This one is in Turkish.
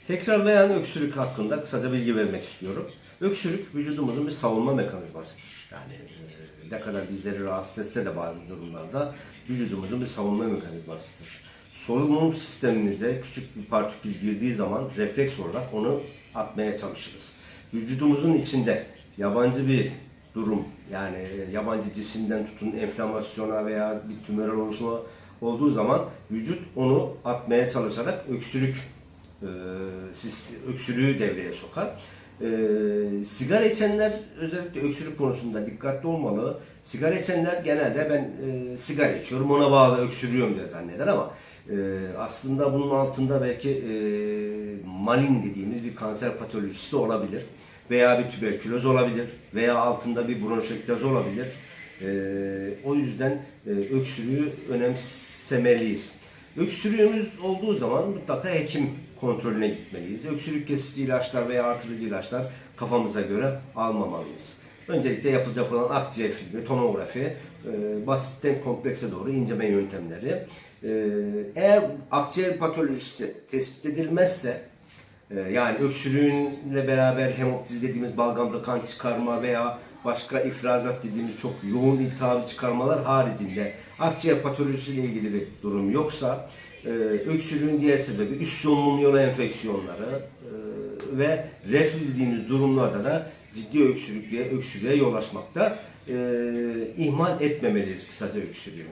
Tekrarlayan öksürük hakkında kısaca bilgi vermek istiyorum. Öksürük vücudumuzun bir savunma mekanizmasıdır. Yani ne kadar bizleri rahatsız etse de bazı durumlarda vücudumuzun bir savunma mekanizmasıdır. Solunum sistemimize küçük bir partikül girdiği zaman refleks olarak onu atmaya çalışırız. Vücudumuzun içinde yabancı bir durum, yani yabancı cisimden tutun enflamasyona veya bir tümörel oluşma olduğu zaman vücut onu atmaya çalışarak öksürüğü devreye sokar. Sigara içenler özellikle öksürük konusunda dikkatli olmalı. Sigara içenler genelde ben sigara içiyorum ona bağlı öksürüyorum diye zanneder ama aslında bunun altında belki malin dediğimiz bir kanser patolojisi de olabilir. Veya bir tüberküloz olabilir. Veya altında bir bronşektoz olabilir. O yüzden öksürüğü önemsemeliyiz. Öksürüğümüz olduğu zaman mutlaka hekim kontrolüne gitmeliyiz. Öksürük kesici ilaçlar veya artırıcı ilaçlar kafamıza göre almamalıyız. Öncelikle yapılacak olan akciğer filmi, tomografi, basitten komplekse doğru inceleme yöntemleri. Eğer akciğer patolojisi tespit edilmezse, yani öksürüğünle beraber hemoptiz dediğimiz balgamda kan çıkarma veya başka ifrazat dediğimiz çok yoğun iltihabı çıkarmalar haricinde akciğer patolojisiyle ilgili bir durum yoksa öksürüğün diğer sebebi üst solunum yolu enfeksiyonları ve reflü dediğimiz durumlarda da ciddi öksürüğe yol açmakta. İhmal etmemeliyiz kısaca öksürüğü.